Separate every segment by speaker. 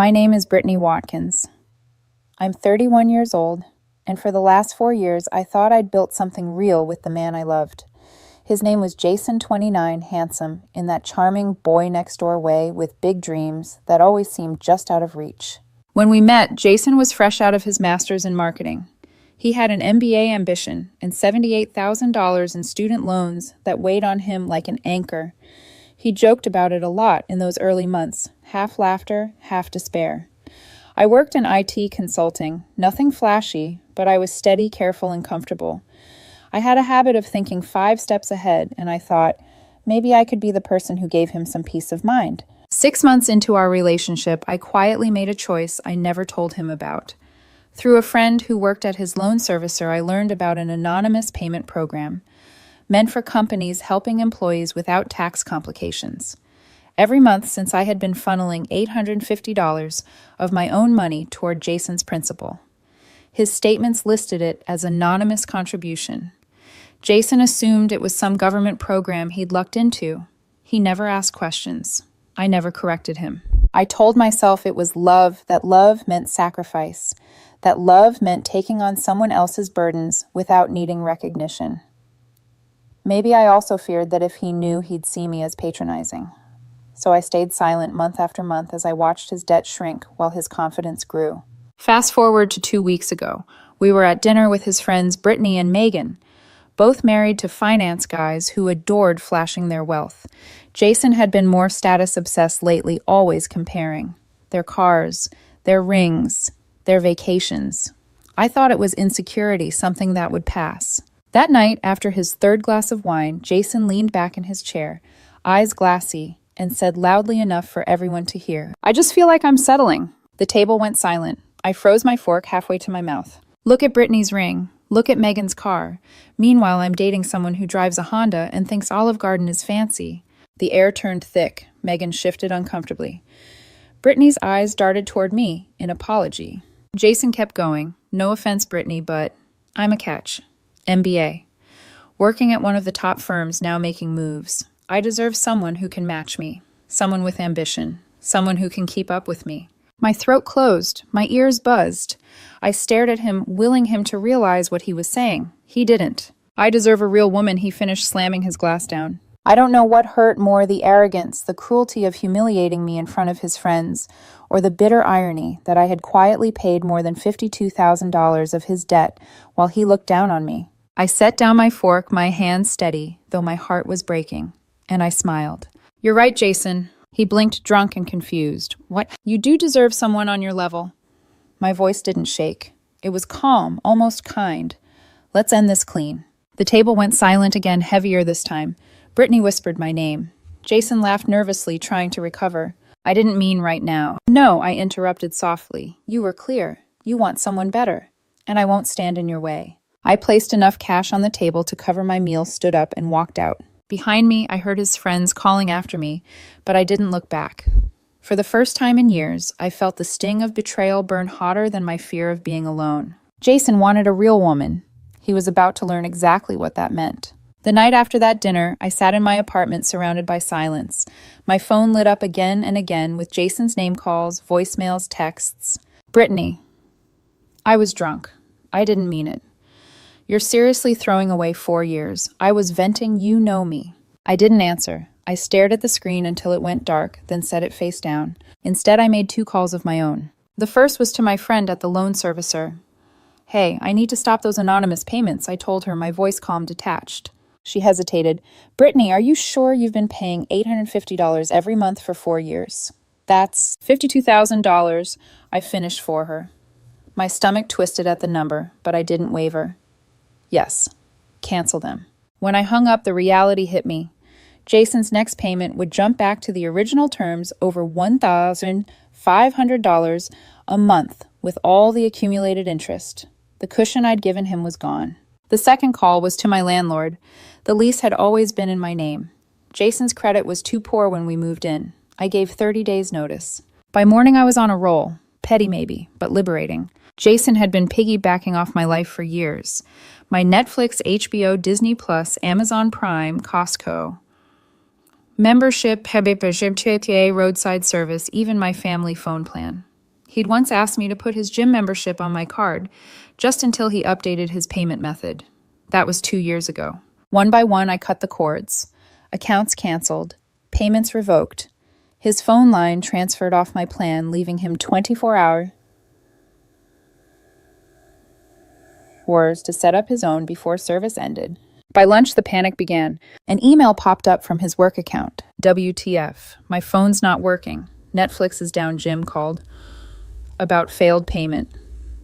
Speaker 1: My name is Brittany Watkins. I'm 31 years old, and for the last 4 years, I thought I'd built something real with the man I loved. His name was Jason 29 Handsome, in that charming boy-next-door way with big dreams that always seemed just out of reach. When we met, Jason was fresh out of his master's in marketing. He had an MBA ambition and $78,000 in student loans that weighed on him like an anchor. He joked about it a lot in those early months, half laughter, half despair. I worked in IT consulting, nothing flashy, but I was steady, careful, and comfortable. I had a habit of thinking 5 steps ahead, and I thought, maybe I could be the person who gave him some peace of mind. 6 months into our relationship, I quietly made a choice I never told him about. Through a friend who worked at his loan servicer, I learned about an anonymous payment program meant for companies helping employees without tax complications. Every month since I had been funneling $850 of my own money toward Jason's principal. His statements listed it as anonymous contribution. Jason assumed it was some government program he'd lucked into. He never asked questions. I never corrected him. I told myself it was love, that love meant sacrifice, that love meant taking on someone else's burdens without needing recognition. Maybe I also feared that if he knew, he'd see me as patronizing. So I stayed silent month after month as I watched his debt shrink while his confidence grew. Fast forward to 2 weeks ago. We were at dinner with his friends Brittany and Megan, both married to finance guys who adored flashing their wealth. Jason had been more status-obsessed lately, always comparing. Their cars, their rings, their vacations. I thought it was insecurity, something that would pass. That night, after his 3rd glass of wine, Jason leaned back in his chair, eyes glassy, and said loudly enough for everyone to hear, "I just feel like I'm settling." The table went silent. I froze my fork halfway to my mouth. Look at Brittany's ring. Look at Megan's car. Meanwhile, I'm dating someone who drives a Honda and thinks Olive Garden is fancy. The air turned thick. Megan shifted uncomfortably. Brittany's eyes darted toward me in apology. Jason kept going. "No offense, Brittany, but I'm a catch. MBA. Working at one of the top firms, now making moves. I deserve someone who can match me. Someone with ambition. Someone who can keep up with me." My throat closed. My ears buzzed. I stared at him, willing him to realize what he was saying. He didn't. "I deserve a real woman," he finished, slamming his glass down. I don't know what hurt more, the arrogance, the cruelty of humiliating me in front of his friends, or the bitter irony that I had quietly paid more than $52,000 of his debt while he looked down on me. I set down my fork, my hands steady, though my heart was breaking, and I smiled. "You're right, Jason." He blinked, drunk and confused. "What? You do deserve someone on your level." My voice didn't shake. It was calm, almost kind. "Let's end this clean." The table went silent again, heavier this time. Brittany whispered my name. Jason laughed nervously, trying to recover. "I didn't mean right now." "No," I interrupted softly. "You were clear. You want someone better, and I won't stand in your way." I placed enough cash on the table to cover my meal, stood up, and walked out. Behind me, I heard his friends calling after me, but I didn't look back. For the first time in years, I felt the sting of betrayal burn hotter than my fear of being alone. Jason wanted a real woman. He was about to learn exactly what that meant. The night after that dinner, I sat in my apartment surrounded by silence. My phone lit up again and again with Jason's name calls, voicemails, texts. "Brittany." I was drunk. I didn't mean it. "You're seriously throwing away 4 years. I was venting, you know me." I didn't answer. I stared at the screen until it went dark, then set it face down. Instead, I made 2 calls of my own. The first was to my friend at the loan servicer. "Hey, I need to stop those anonymous payments," I told her, my voice calm, detached. She hesitated. "Brittany, are you sure you've been paying $850 every month for 4 years?" "That's $52,000, I finished for her." My stomach twisted at the number, but I didn't waver. "Yes, cancel them." When I hung up, the reality hit me. Jason's next payment would jump back to the original terms, over $1,500 a month with all the accumulated interest. The cushion I'd given him was gone. The second call was to my landlord. The lease had always been in my name. Jason's credit was too poor when we moved in. I gave 30 days notice. By morning I was on a roll. Petty maybe, but liberating. Jason had been piggybacking off my life for years. My Netflix, HBO, Disney Plus, Amazon Prime, Costco. Membership, roadside service, even my family phone plan. He'd once asked me to put his gym membership on my card, just until he updated his payment method. That was 2 years ago. One by one, I cut the cords. Accounts canceled. Payments revoked. His phone line transferred off my plan, leaving him 24 hours to set up his own before service ended. By lunch, the panic began. An email popped up from his work account. WTF. My phone's not working. Netflix is down, Jim called. About failed payment.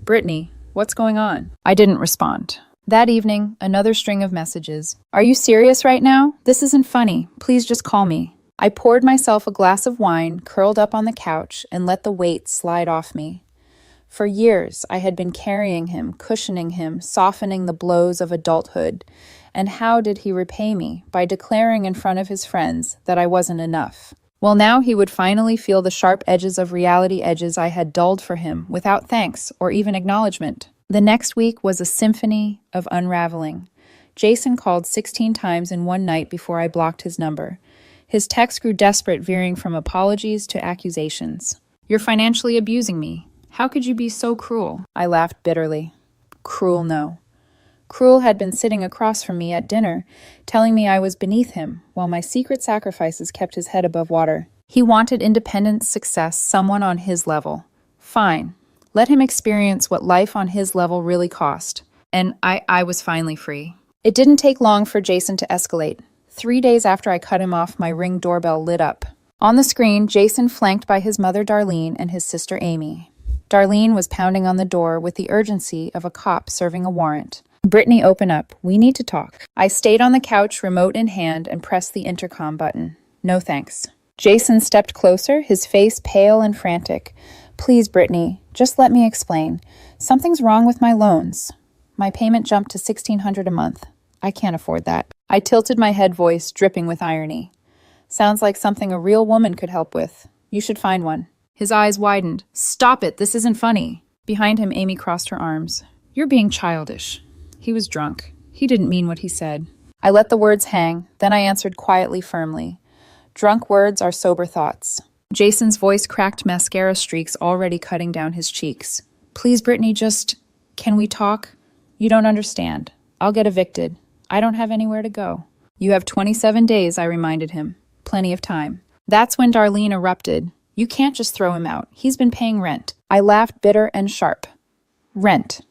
Speaker 1: Brittany, what's going on? I didn't respond. That evening, another string of messages. Are you serious right now? This isn't funny. Please just call me. I poured myself a glass of wine, curled up on the couch, and let the weight slide off me. For years, I had been carrying him, cushioning him, softening the blows of adulthood. And how did he repay me? By declaring in front of his friends that I wasn't enough. Well, now he would finally feel the sharp edges of reality edges I had dulled for him, without thanks or even acknowledgement. The next week was a symphony of unraveling. Jason called 16 times in one night before I blocked his number. His text grew desperate, veering from apologies to accusations. You're financially abusing me. How could you be so cruel? I laughed bitterly. Cruel, no. Cruel had been sitting across from me at dinner, telling me I was beneath him, while my secret sacrifices kept his head above water. He wanted independent success, someone on his level. Fine. Let him experience what life on his level really cost. And I was finally free. It didn't take long for Jason to escalate. 3 days after I cut him off, my Ring doorbell lit up. On the screen, Jason flanked by his mother Darlene and his sister Amy. Darlene was pounding on the door with the urgency of a cop serving a warrant. Brittany, open up. We need to talk. I stayed on the couch, remote in hand, and pressed the intercom button. No thanks. Jason stepped closer, his face pale and frantic. Please, Brittany, just let me explain. Something's wrong with my loans. My payment jumped to $1,600 a month. I can't afford that. I tilted my head, voice dripping with irony. Sounds like something a real woman could help with. You should find one. His eyes widened. Stop it, this isn't funny. Behind him, Amy crossed her arms. You're being childish. He was drunk. He didn't mean what he said. I let the words hang, then I answered quietly, firmly. Drunk words are sober thoughts. Jason's voice cracked, mascara streaks already cutting down his cheeks. Please, Brittany, can we talk? You don't understand. I'll get evicted. I don't have anywhere to go. You have 27 days, I reminded him. Plenty of time. That's when Darlene erupted. You can't just throw him out. He's been paying rent. I laughed bitter and sharp. Rent.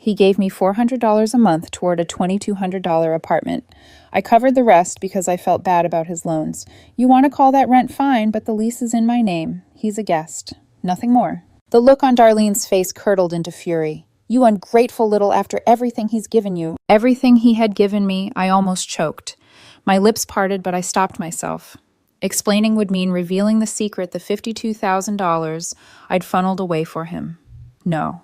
Speaker 1: He gave me $400 a month toward a $2,200 apartment. I covered the rest because I felt bad about his loans. You want to call that rent, fine, but the lease is in my name. He's a guest. Nothing more. The look on Darlene's face curdled into fury. You ungrateful little, after everything he's given you. Everything he had given me, I almost choked. My lips parted, but I stopped myself. Explaining would mean revealing the secret, the $52,000 I'd funneled away for him. No.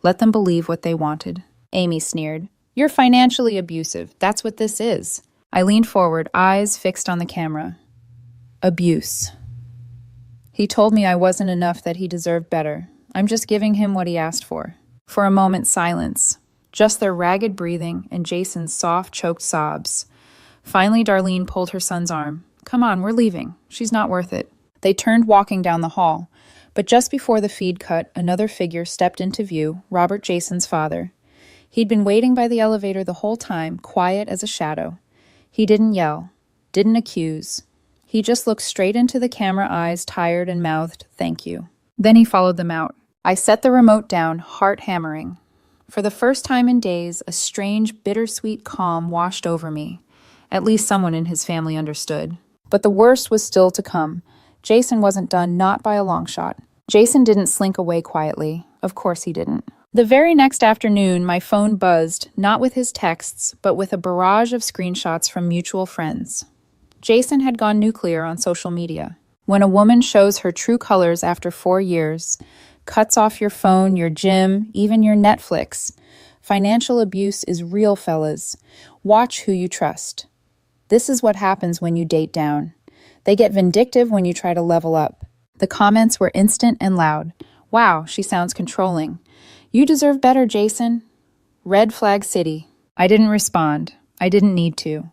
Speaker 1: Let them believe what they wanted. Amy sneered. You're financially abusive. That's what this is. I leaned forward, eyes fixed on the camera. Abuse. He told me I wasn't enough, that he deserved better. I'm just giving him what he asked for. For a moment, silence. Just their ragged breathing and Jason's soft, choked sobs. Finally, Darlene pulled her son's arm. Come on, we're leaving. She's not worth it. They turned, walking down the hall. But just before the feed cut, another figure stepped into view, Robert, Jason's father. He'd been waiting by the elevator the whole time, quiet as a shadow. He didn't yell, didn't accuse. He just looked straight into the camera, eyes tired, and mouthed, "Thank you." Then he followed them out. I set the remote down, heart hammering. For the first time in days, a strange, bittersweet calm washed over me. At least someone in his family understood. But the worst was still to come. Jason wasn't done, not by a long shot. Jason didn't slink away quietly. Of course he didn't. The very next afternoon, my phone buzzed, not with his texts, but with a barrage of screenshots from mutual friends. Jason had gone nuclear on social media. When a woman shows her true colors after 4 years, cuts off your phone, your gym, even your Netflix, financial abuse is real, fellas. Watch who you trust. This is what happens when you date down. They get vindictive when you try to level up. The comments were instant and loud. Wow, she sounds controlling. You deserve better, Jason. Red flag city. I didn't respond. I didn't need to.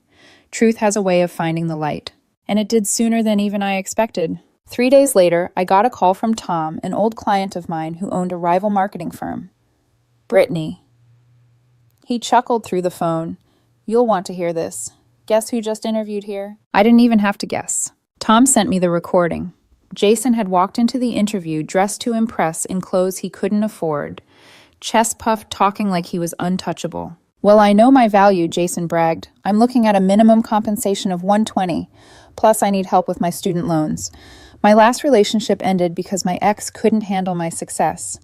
Speaker 1: Truth has a way of finding the light. And it did sooner than even I expected. 3 days later, I got a call from Tom, an old client of mine who owned a rival marketing firm. Brittany. He chuckled through the phone. You'll want to hear this. Guess who just interviewed here? I didn't even have to guess. Tom sent me the recording. Jason had walked into the interview dressed to impress in clothes he couldn't afford, chest puffed, talking like he was untouchable. Well, I know my value, Jason bragged. I'm looking at a minimum compensation of $120, plus I need help with my student loans. My last relationship ended because my ex couldn't handle my success,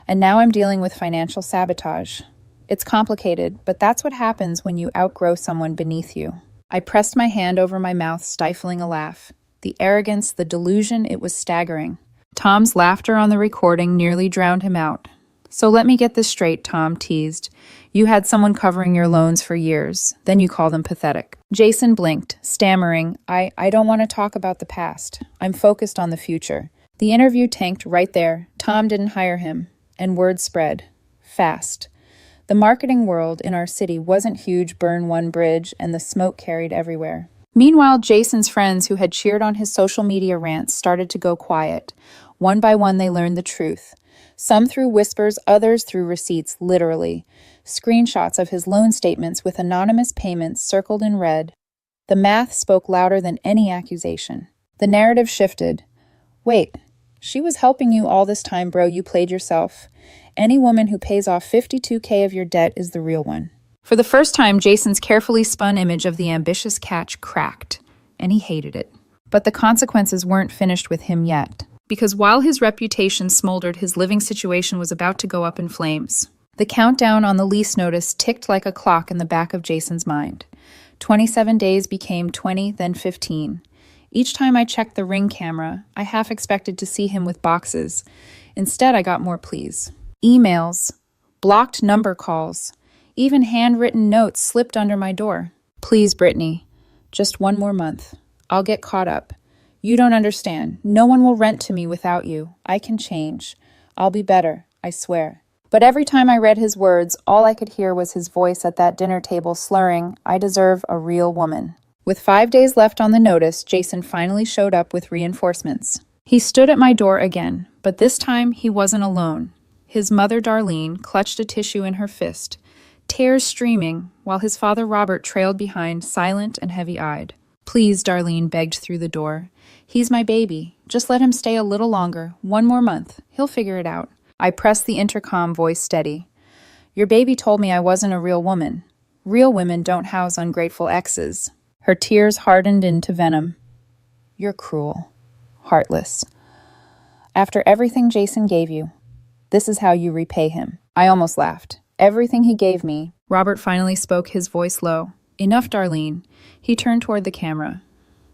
Speaker 1: and now I'm dealing with financial sabotage. It's complicated, but that's what happens when you outgrow someone beneath you. I pressed my hand over my mouth, stifling a laugh. The arrogance, the delusion, it was staggering. Tom's laughter on the recording nearly drowned him out. So let me get this straight, Tom teased. You had someone covering your loans for years, then you call them pathetic. Jason blinked, stammering, I don't want to talk about the past. I'm focused on the future. The interview tanked right there. Tom didn't hire him, and word spread. Fast. The marketing world in our city wasn't huge, burn one bridge, and the smoke carried everywhere. Meanwhile, Jason's friends who had cheered on his social media rants started to go quiet. One by one, they learned the truth. Some through whispers, others through receipts, literally. Screenshots of his loan statements with anonymous payments circled in red. The math spoke louder than any accusation. The narrative shifted. Wait, she was helping you all this time, bro. You played yourself. Any woman who pays off $52K of your debt is the real one. For the first time, Jason's carefully spun image of the ambitious catch cracked, and he hated it. But the consequences weren't finished with him yet. Because while his reputation smoldered, his living situation was about to go up in flames. The countdown on the lease notice ticked like a clock in the back of Jason's mind. 27 days became 20, then 15. Each time I checked the Ring camera, I half expected to see him with boxes. Instead, I got more pleas. Emails, blocked number calls, even handwritten notes slipped under my door. Please, Brittany, just one more month. I'll get caught up. You don't understand. No one will rent to me without you. I can change. I'll be better, I swear. But every time I read his words, all I could hear was his voice at that dinner table slurring, I deserve a real woman. With 5 days left on the notice, Jason finally showed up with reinforcements. He stood at my door again, but this time he wasn't alone. His mother, Darlene, clutched a tissue in her fist, tears streaming, while his father, Robert, trailed behind, silent and heavy-eyed. Please, Darlene begged through the door. He's my baby. Just let him stay a little longer, 1 more month. He'll figure it out. I pressed the intercom, voice steady. Your baby told me I wasn't a real woman. Real women don't house ungrateful exes. Her tears hardened into venom. You're cruel. Heartless. After everything Jason gave you, this is how you repay him. I almost laughed. Everything he gave me. Robert finally spoke, his voice low. Enough, Darlene. He turned toward the camera.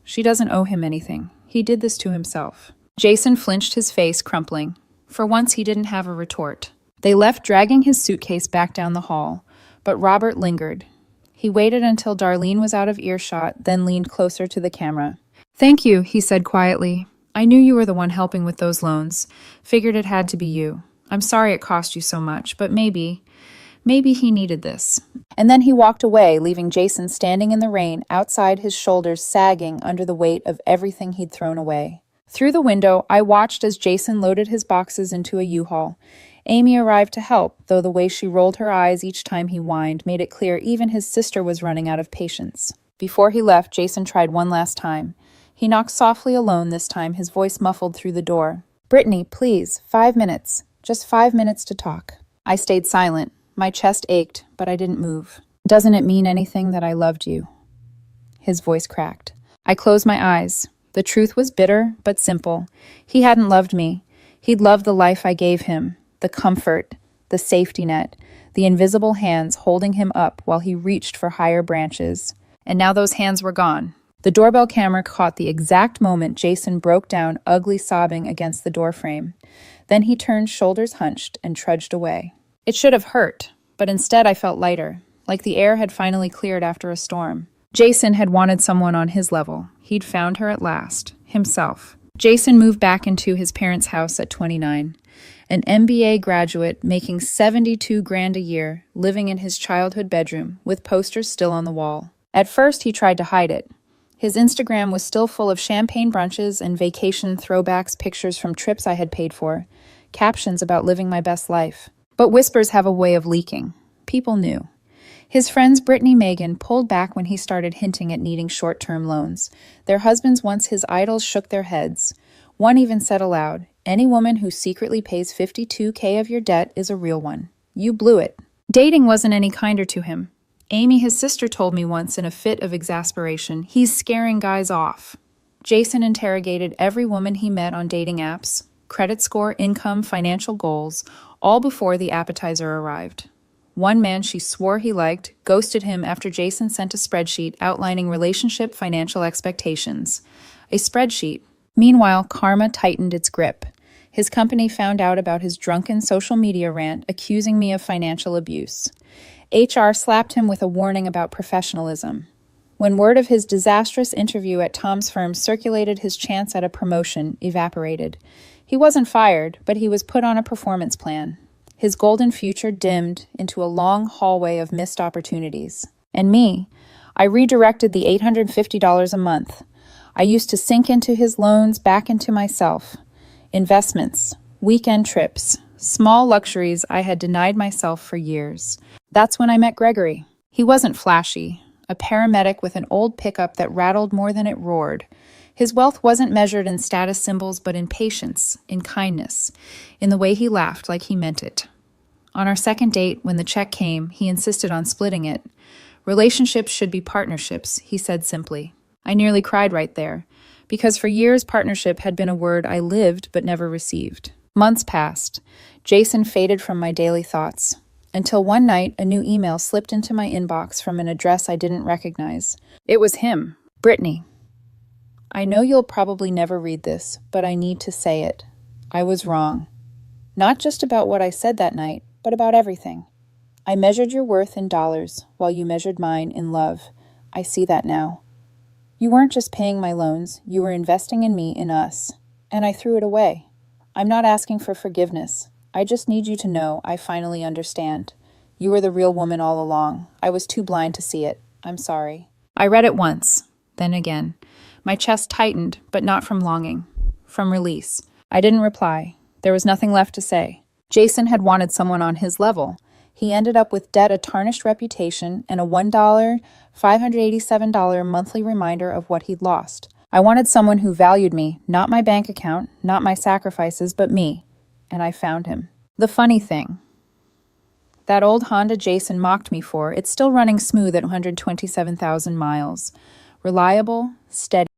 Speaker 1: She doesn't owe him anything. He did this to himself. Jason flinched, his face crumpling. For once, he didn't have a retort. They left, dragging his suitcase back down the hall, but Robert lingered. He waited until Darlene was out of earshot, then leaned closer to the camera. Thank you, he said quietly. I knew you were the one helping with those loans. Figured it had to be you. I'm sorry it cost you so much, but maybe he needed this. And then he walked away, leaving Jason standing in the rain, outside, his shoulders sagging under the weight of everything he'd thrown away. Through the window, I watched as Jason loaded his boxes into a U-Haul. Amy arrived to help, though the way she rolled her eyes each time he whined made it clear even his sister was running out of patience. Before he left, Jason tried one last time. He knocked softly alone this time, his voice muffled through the door. Brittany, please, 5 minutes. Just 5 minutes to talk. I stayed silent. My chest ached, but I didn't move. Doesn't it mean anything that I loved you? His voice cracked. I closed my eyes. The truth was bitter, but simple. He hadn't loved me. He'd loved the life I gave him, the comfort, the safety net, the invisible hands holding him up while he reached for higher branches. And now those hands were gone. The doorbell camera caught the exact moment Jason broke down, ugly sobbing against the doorframe. Then he turned, shoulders hunched, and trudged away. It should have hurt, but instead I felt lighter, like the air had finally cleared after a storm. Jason had wanted someone on his level. He'd found her at last, himself. Jason moved back into his parents' house at 29, an MBA graduate making $72,000 a year, living in his childhood bedroom with posters still on the wall. At first, he tried to hide it. His Instagram was still full of champagne brunches and vacation throwbacks, pictures from trips I had paid for, captions about living my best life. But whispers have a way of leaking. People knew. His friends Brittany Megan pulled back when he started hinting at needing short-term loans. Their husbands, once his idols, shook their heads. One even said aloud, "Any woman who secretly pays $52K of your debt is a real one. You blew it." Dating wasn't any kinder to him. Amy, his sister, told me once in a fit of exasperation, "He's scaring guys off." Jason interrogated every woman he met on dating apps, credit score, income, financial goals, all before the appetizer arrived. One man she swore he liked ghosted him after Jason sent a spreadsheet outlining relationship financial expectations. A spreadsheet. Meanwhile, karma tightened its grip. His company found out about his drunken social media rant accusing me of financial abuse. HR slapped him with a warning about professionalism. When word of his disastrous interview at Tom's firm circulated, his chance at a promotion evaporated. He wasn't fired, but he was put on a performance plan. His golden future dimmed into a long hallway of missed opportunities. And me, I redirected the $850 a month. I used to sink into his loans, back into myself. Investments, weekend trips, small luxuries I had denied myself for years. That's when I met Gregory. He wasn't flashy, a paramedic with an old pickup that rattled more than it roared. His wealth wasn't measured in status symbols, but in patience, in kindness, in the way he laughed like he meant it. On our second date, when the check came, he insisted on splitting it. Relationships should be partnerships, he said simply. I nearly cried right there, because for years partnership had been a word I lived but never received. Months passed. Jason faded from my daily thoughts. Until one night, a new email slipped into my inbox from an address I didn't recognize. It was him, Brittany. "I know you'll probably never read this, but I need to say it. I was wrong. Not just about what I said that night, but about everything. I measured your worth in dollars, while you measured mine in love. I see that now. You weren't just paying my loans, you were investing in me, in us. And I threw it away. I'm not asking for forgiveness. I just need you to know I finally understand. You were the real woman all along. I was too blind to see it. I'm sorry." I read it once, then again. My chest tightened, but not from longing, from release. I didn't reply. There was nothing left to say. Jason had wanted someone on his level. He ended up with debt, a tarnished reputation, and a $1, $587 monthly reminder of what he'd lost. I wanted someone who valued me, not my bank account, not my sacrifices, but me. And I found him. The funny thing, that old Honda Jason mocked me for, it's still running smooth at 127,000 miles. Reliable, steady.